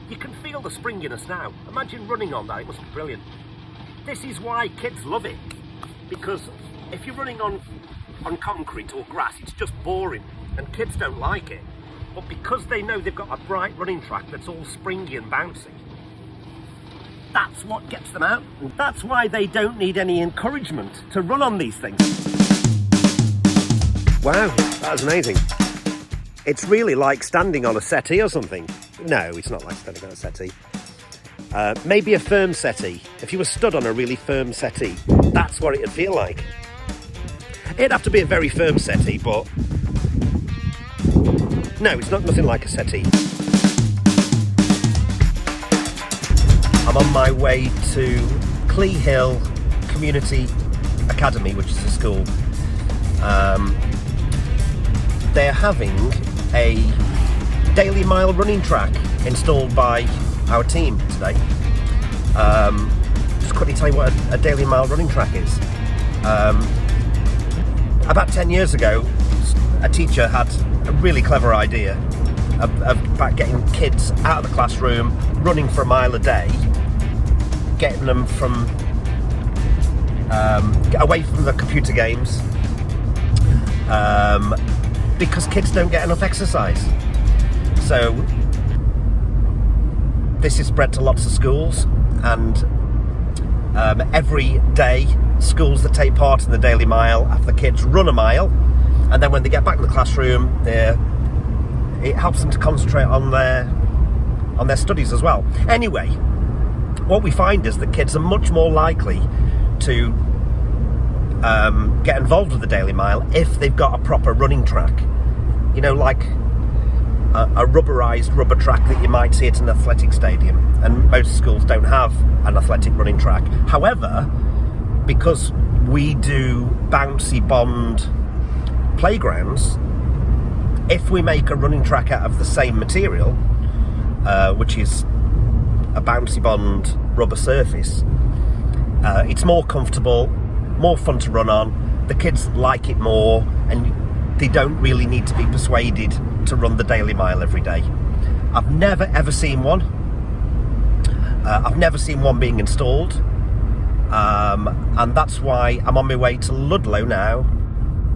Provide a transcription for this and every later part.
You can feel the springiness now. Imagine running on that, it must be brilliant. This is why kids love it, because if you're running on concrete or grass, it's just boring, and kids don't like it. But because they know they've got a bright running track that's all springy and bouncy, that's what gets them out. And that's why they don't need any encouragement to run on these things. Wow, that was amazing. It's really like standing on a settee or something. No, it's not like standing on a settee. Maybe a firm settee. If you were stood on a really firm settee, that's what it'd feel like. It'd have to be a very firm settee, but no, it's nothing like a settee. I'm on my way to Clee Hill Community Academy, which is a school. They're having a daily mile running track installed by our team today. Just quickly tell you what a daily mile running track is. About 10 years ago, a teacher had a really clever idea about getting kids out of the classroom, running for a mile a day, getting them from away from the computer games, because kids don't get enough exercise. So this is spread to lots of schools, and every day schools that take part in the daily mile have the kids run a mile, and then when they get back to the classroom, it helps them to concentrate on their studies as well. Anyway, what we find is that kids are much more likely to get involved with the daily mile if they've got a proper running track. You know, like a rubberized rubber track that you might see at an athletic stadium, and most schools don't have an athletic running track. However, because we do bouncy bond playgrounds, if we make a running track out of the same material, which is a bouncy bond rubber surface, it's more comfortable, more fun to run on, the kids like it more, and they don't really need to be persuaded to run the daily mile every day. I've never ever seen one. I've never seen one being installed, and that's why I'm on my way to Ludlow now,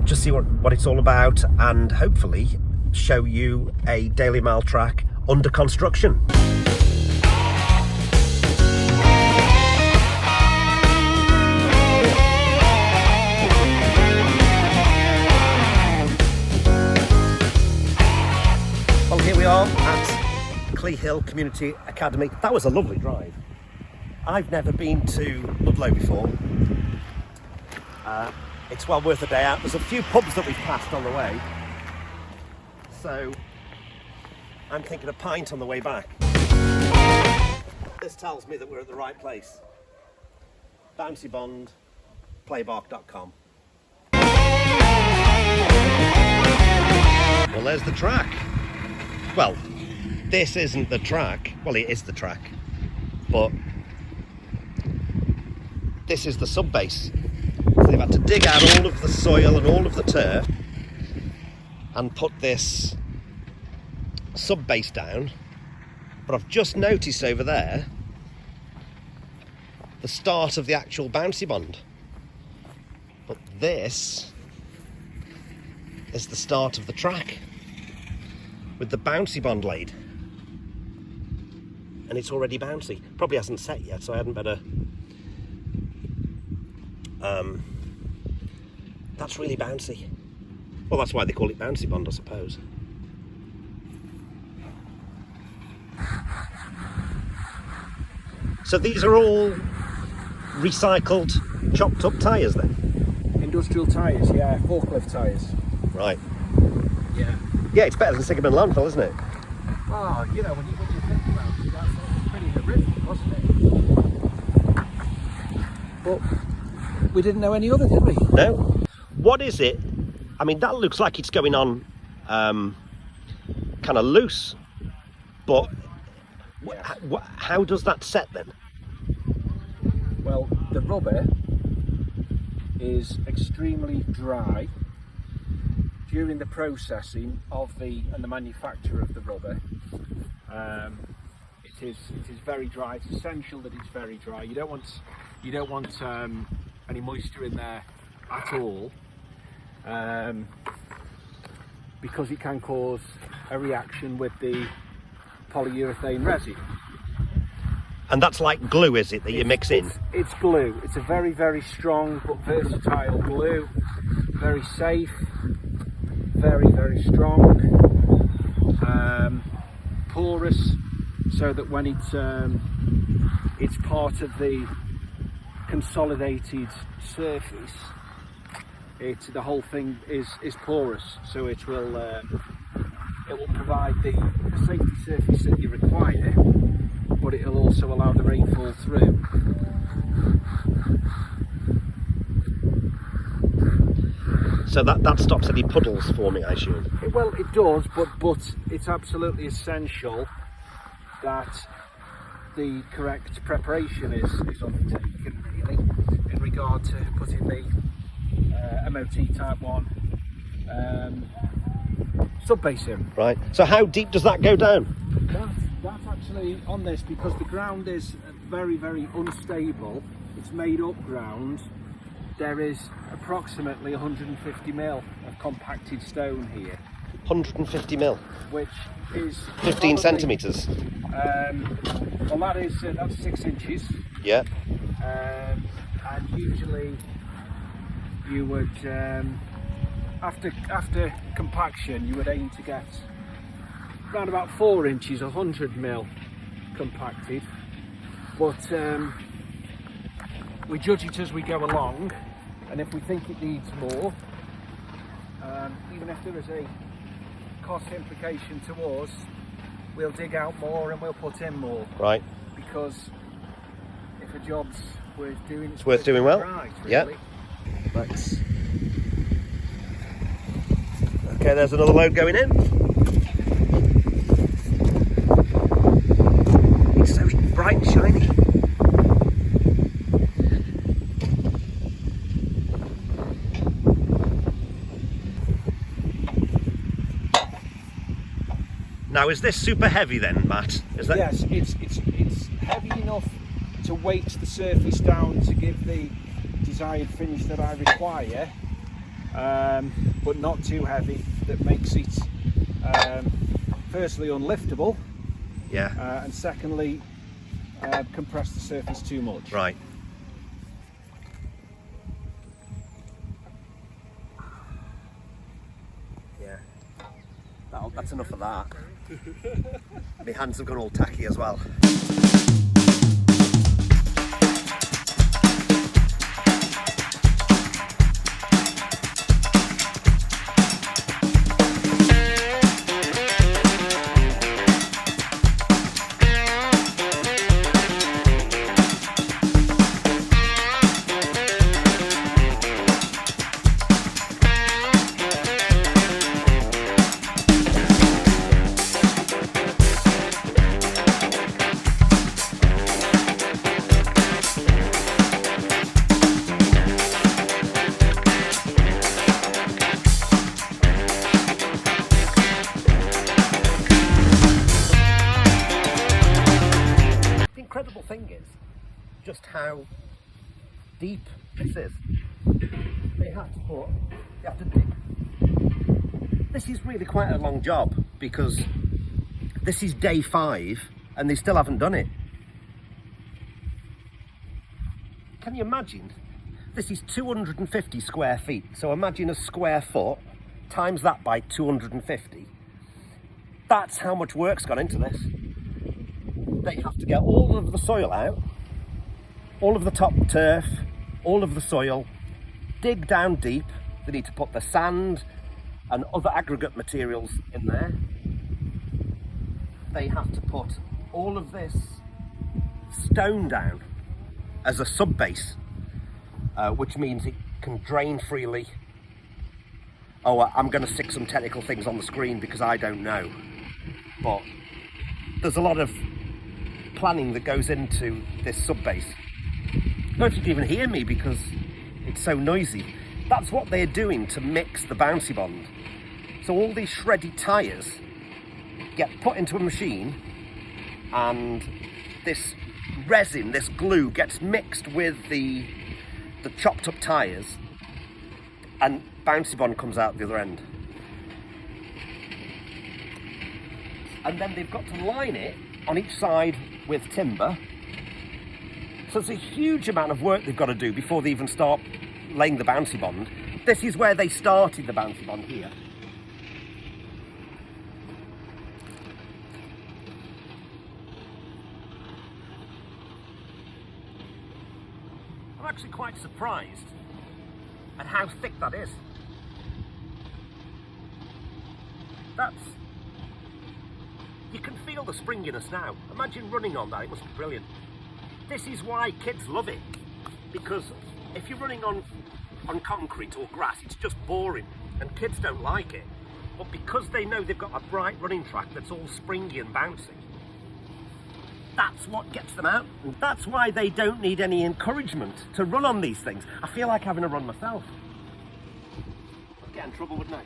just see what it's all about, and hopefully show you a daily mile track under construction. Well, here we are at Clee Hill Community Academy. That was a lovely drive. I've never been to Ludlow before. It's well worth a day out. There's a few pubs that we've passed on the way, so I'm thinking a pint on the way back. This tells me that we're at the right place. BouncyBondPlaybark.com. Well, there's the track. Well, this isn't the track. Well, it is the track, but this is the sub base. So they've had to dig out all of the soil and all of the turf and put this sub base down. But I've just noticed over there the start of the actual bouncy bond. But this is the start of the track with the bouncy bond laid. And it's already bouncy. Probably hasn't set yet, so I hadn't better... that's really bouncy. Well, that's why they call it bouncy bond, I suppose. So these are all recycled, chopped up tyres then? Industrial tyres, yeah, forklift tyres. Right. Yeah. Yeah, it's better than sticking them in landfill, isn't it? Oh, you know, when you think about it, that's pretty horrific, wasn't it? But we didn't know any other, did we? No. What is it? I mean, that looks like it's going on kind of loose, but Yeah. how does that set then? Well, the rubber is extremely dry during the processing of the manufacture of the rubber, it is very dry. It's essential that it's very dry. You don't want any moisture in there at all, because it can cause a reaction with the polyurethane resin. And that's like glue, is it, that you mix in? It's glue. It's a very, very strong but versatile glue. Very safe, very, very strong, porous, so that when it's part of the consolidated surface, the whole thing is porous, so it will provide the safety surface that you require, but it will also allow the rainfall through. So that stops any puddles forming, I assume? Well, it does, but it's absolutely essential that the correct preparation is undertaken, really, in regard to putting the MOT Type 1 subbase in. Right. So how deep does that go down? That's actually on this, because the ground is very, very unstable. It's made up ground. There is approximately 150 mil of compacted stone here. 150 mil? Which is 15 centimetres? Well, that's 6 inches. Yeah. And usually you would, after compaction, you would aim to get around about 4 inches, 100 mil compacted. But we judge it as we go along, and if we think it needs more, even if there is a cost implication to us, we'll dig out more and we'll put in more. Right. Because if a job's worth doing, it's worth doing well. Right, really. Yeah. Let's. Okay, there's another load going in. It's so bright and shiny. Now, is this super heavy then, Matt? Is that? Yes, it's heavy enough to weight the surface down to give the desired finish that I require, but not too heavy that makes it firstly unliftable, Yeah. and secondly compress the surface too much. Right. Yeah. That's enough of that. My hands have gone all tacky as well. Thing is just how deep this is. They have to dig. This is really quite a long job, because this is day 5 and they still haven't done it. Can you imagine? This is 250 square feet, so imagine a square foot times that by 250. That's how much work's gone into this. They have to get all of the soil out, all of the top turf, all of the soil, dig down deep. They need to put the sand and other aggregate materials in there. They have to put all of this stone down as a subbase, which means it can drain freely. Oh, I'm going to stick some technical things on the screen because I don't know, but there's a lot of planning that goes into this subbase. I don't know if you can even hear me because it's so noisy. That's what they're doing to mix the bouncy bond. So all these shredded tyres get put into a machine, and this resin, this glue, gets mixed with the chopped up tyres, and Bouncy Bond comes out the other end. And then they've got to line it on each side with timber. So it's a huge amount of work they've got to do before they even start laying the Bouncy Bond. This is where they started the Bouncy Bond, here. I'm actually quite surprised at how thick that is. You can feel the springiness now. Imagine running on that, it must be brilliant. This is why kids love it, because if you're running on concrete or grass, it's just boring, and kids don't like it. But because they know they've got a bright running track that's all springy and bouncy, that's what gets them out. And that's why they don't need any encouragement to run on these things. I feel like having a run myself. I'd get in trouble, wouldn't I?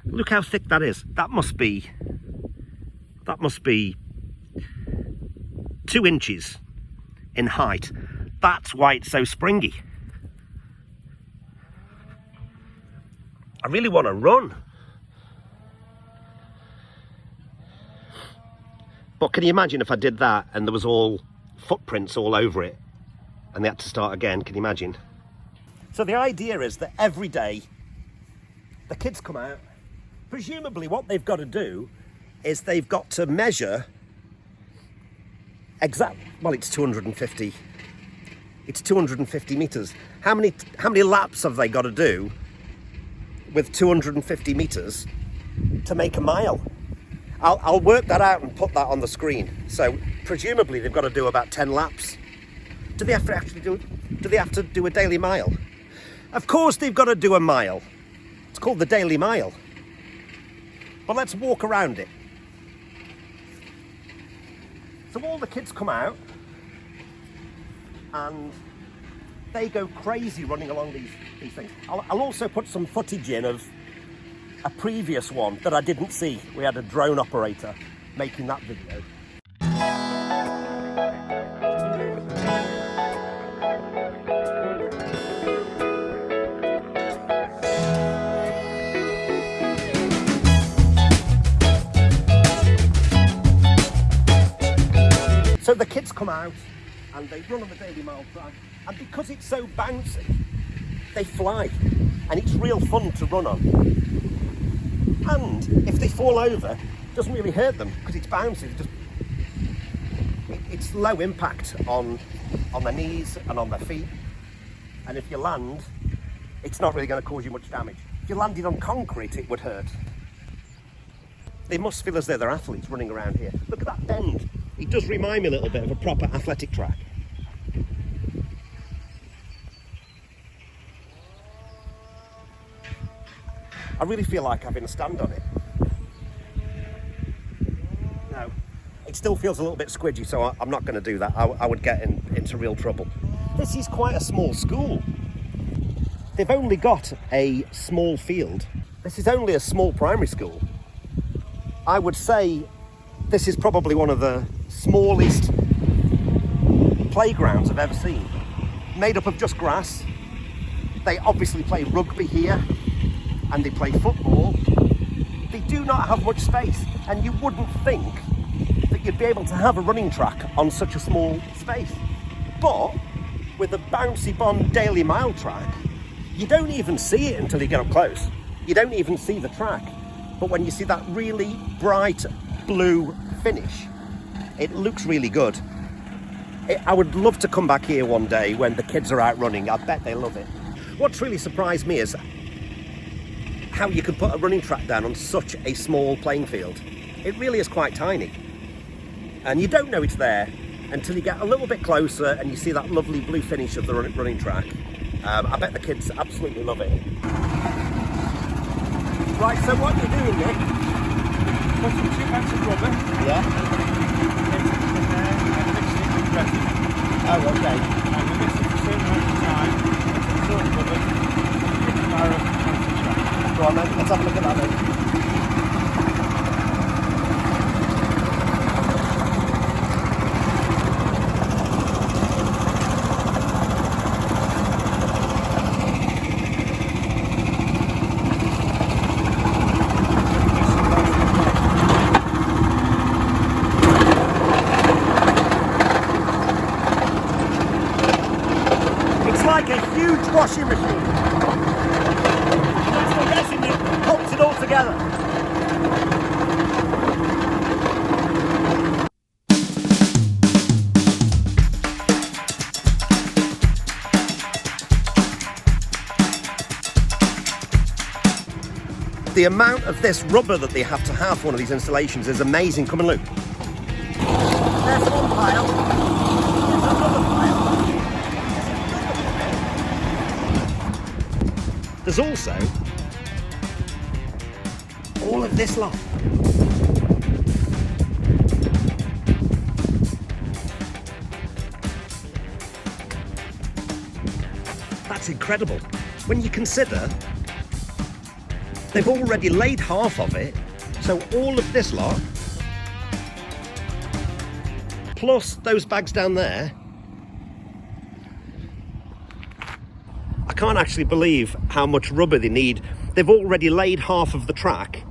Look how thick that is. That must be 2 inches in height. That's why it's so springy. I really want to run. But can you imagine if I did that and there was all footprints all over it and they had to start again? Can you imagine? So the idea is that every day the kids come out. Presumably what they've got to do is they've got to measure well, it's 250 meters. How many laps have they got to do with 250 meters to make a mile? I'll work that out and put that on the screen. So presumably they've got to do about 10 laps. Do they have to do a daily mile? Of course they've got to do a mile. It's called the Daily Mile. But let's walk around it. So all the kids come out and they go crazy running along these things. I'll also put some footage in of a previous one that I didn't see. We had a drone operator making that video. So the kids come out and they run on the Daily Mile track, and because it's so bouncy, they fly, and it's real fun to run on. And if they fall over, it doesn't really hurt them because it's bouncy. It's low impact on their knees and on their feet, and if you land, it's not really going to cause you much damage. If you landed on concrete, it would hurt. They must feel as though they're athletes running around here. Look at that bend. It does remind me a little bit of a proper athletic track. I really feel like having a stand on it. No, it still feels a little bit squidgy, so I'm not going to do that. I would get into real trouble. This is quite a small school. They've only got a small field. This is only a small primary school. I would say this is probably one of the smallest playgrounds I've ever seen. Made up of just grass. They obviously play rugby here, and they play football. They do not have much space, and you wouldn't think that you'd be able to have a running track on such a small space. But with a Bouncy Bond Daily Mile track, you don't even see it until you get up close. You don't even see the track. But when you see that really bright blue finish, it looks really good. I would love to come back here one day when the kids are out running. I bet they love it. What's really surprised me is how you could put a running track down on such a small playing field. It really is quite tiny. And you don't know it's there until you get a little bit closer and you see that lovely blue finish of the running track. I bet the kids absolutely love it. Right, so what you're doing, Nick? Putting 2 bags of rubber. Yeah. And mixing it with resin. Oh, okay. And we mix it for a certain amount of time. Put some rubber, 50 barrels, and 20 track. Go on then, let's have a look at that then. It's like a huge washing machine. That's the resin that holds it all together. The amount of this rubber that they have to have for one of these installations is amazing. Come and look. There's one pile. There's another pile. There's also all of this lot. That's incredible. When you consider they've already laid half of it, so all of this lot, plus those bags down there. I can't actually believe how much rubber they need. They've already laid half of the track.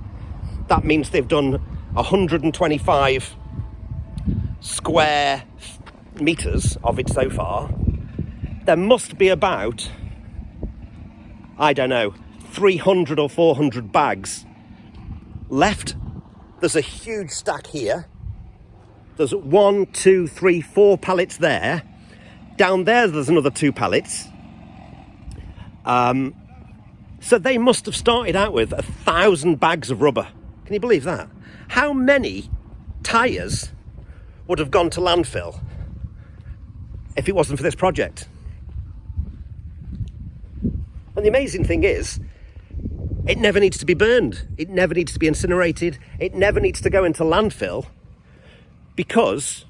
That means they've done 125 square meters of it so far. There must be about, I don't know, 300 or 400 bags left. There's a huge stack here. There's 1, 2, 3, 4 pallets there. Down there's another 2 pallets. So they must have started out with 1,000 bags of rubber. Can you believe that? How many tyres would have gone to landfill if it wasn't for this project? And the amazing thing is, it never needs to be burned. It never needs to be incinerated. It never needs to go into landfill, because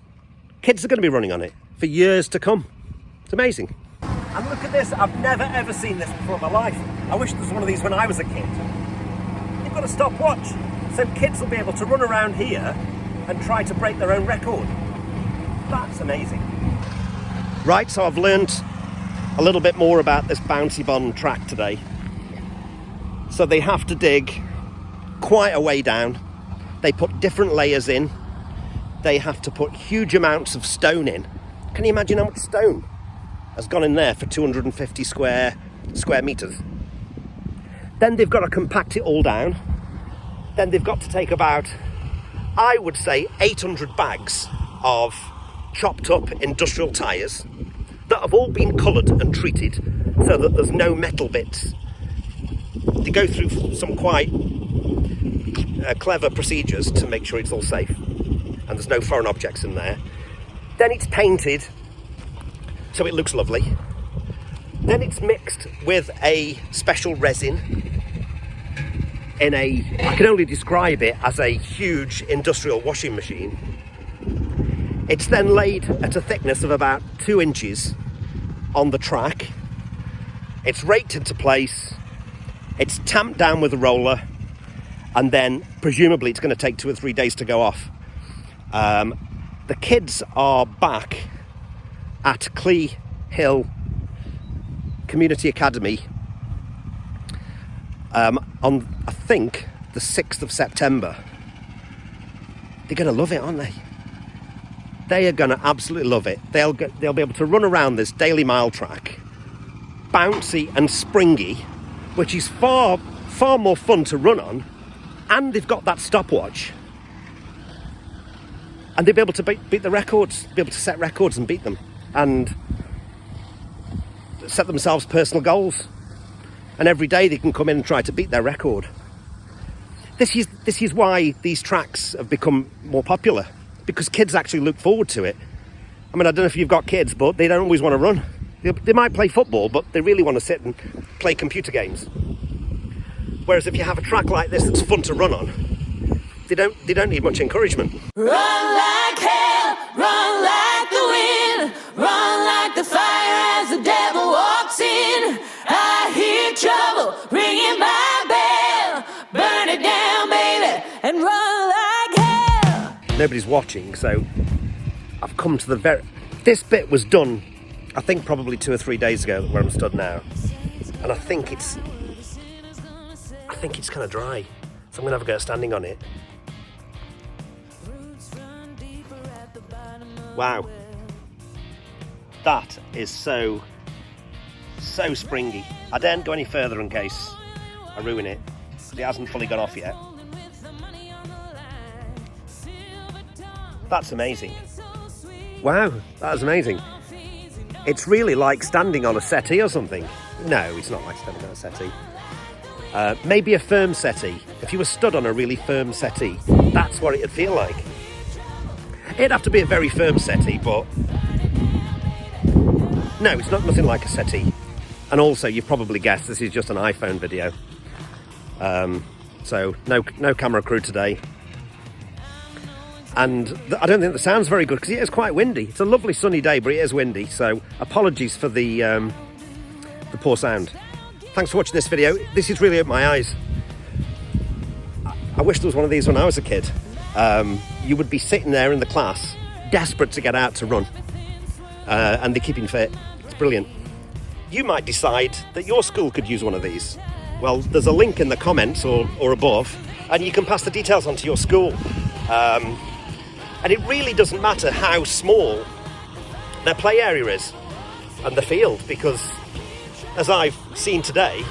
kids are going to be running on it for years to come. It's amazing. And look at this. I've never ever seen this before in my life. I wish there was one of these when I was a kid. You've got a stopwatch, so kids will be able to run around here and try to break their own record. That's amazing. Right, so I've learnt a little bit more about this bouncy bond track today. So they have to dig quite a way down. They put different layers in. They have to put huge amounts of stone in. Can you imagine how much stone has gone in there for 250 square meters? Then they've got to compact it all down. Then they've got to take about, I would say, 800 bags of chopped up industrial tyres that have all been coloured and treated so that there's no metal bits. They go through some quite clever procedures to make sure it's all safe and there's no foreign objects in there. Then it's painted so it looks lovely. Then it's mixed with a special resin in a, I can only describe it as a huge industrial washing machine. It's then laid at a thickness of about 2 inches on the track. It's raked into place. It's tamped down with a roller, and then presumably it's going to take 2 or 3 days to go off. The kids are back at Clee Hill Community Academy on, I think, the 6th of September. They're going to love it, aren't they? They are going to absolutely love it. They'll be able to run around this daily mile track, bouncy and springy, which is far more fun to run on, and they've got that stopwatch. And they'll be able to beat the records, be able to set records and beat them, and set themselves personal goals. And every day they can come in and try to beat their record. This is why these tracks have become more popular, because kids actually look forward to it. I mean, I don't know if you've got kids, but they don't always want to run. They might play football, but they really want to sit and play computer games. Whereas if you have a track like this that's fun to run on, they don't need much encouragement. Run like hell, run like the wind, run like the fire as the devil walks in. I hear trouble ringing my bell. nobody's watching, so I've come to the this bit was done, I think probably 2 or 3 days ago where I'm stood now, and I think it's kind of dry, so I'm gonna have a go at standing on it. Wow, that is so springy. I daren't go any further in case I ruin it. It hasn't fully gone off yet. That's amazing. Wow, that is amazing. It's really like standing on a settee or something. No, it's not like standing on a settee. Maybe a firm settee. If you were stood on a really firm settee, that's what it'd feel like. It'd have to be a very firm settee, but no, it's not nothing like a settee. And also, you've probably guessed this is just an iPhone video. So no camera crew today. And I don't think the sound's very good because it is quite windy. It's a lovely sunny day, but it is windy. So apologies for the poor sound. Thanks for watching this video. This has really opened my eyes. I wish there was one of these when I was a kid. You would be sitting there in the class, desperate to get out to run. And they're keeping fit. It's brilliant. You might decide that your school could use one of these. Well, there's a link in the comments or above, and you can pass the details on to your school. And it really doesn't matter how small their play area is and the field, because as I've seen today,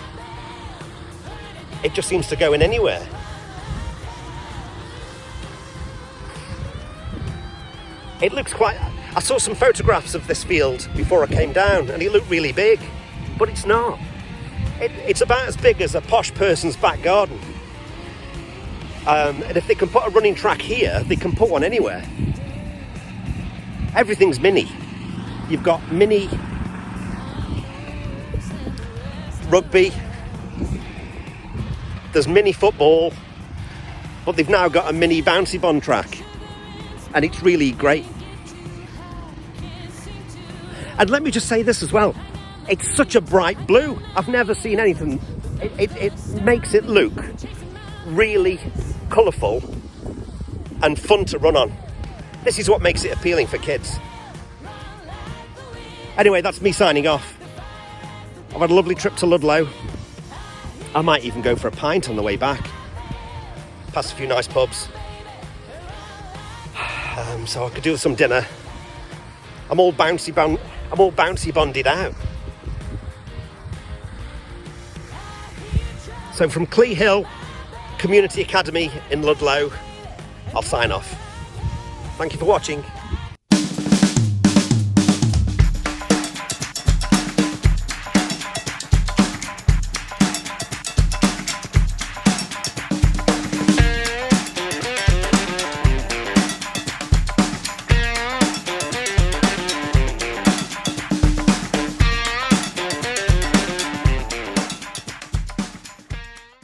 it just seems to go in anywhere. It looks quite... I saw some photographs of this field before I came down and it looked really big, but it's not. It's about as big as a posh person's back garden. And if they can put a running track here, they can put one anywhere. Everything's mini. You've got mini rugby, there's mini football, but they've now got a mini bouncy bond track, and it's really great. And let me just say this as well, it's such a bright blue. I've never seen anything. It makes it look really colourful and fun to run on. This is what makes it appealing for kids. Anyway, that's me signing off. I've had a lovely trip to Ludlow. I might even go for a pint on the way back. Past a few nice pubs. So I could do some dinner. I'm all bouncy bonded out. So from Clee Hill Community Academy in Ludlow, I'll sign off. Thank you for watching.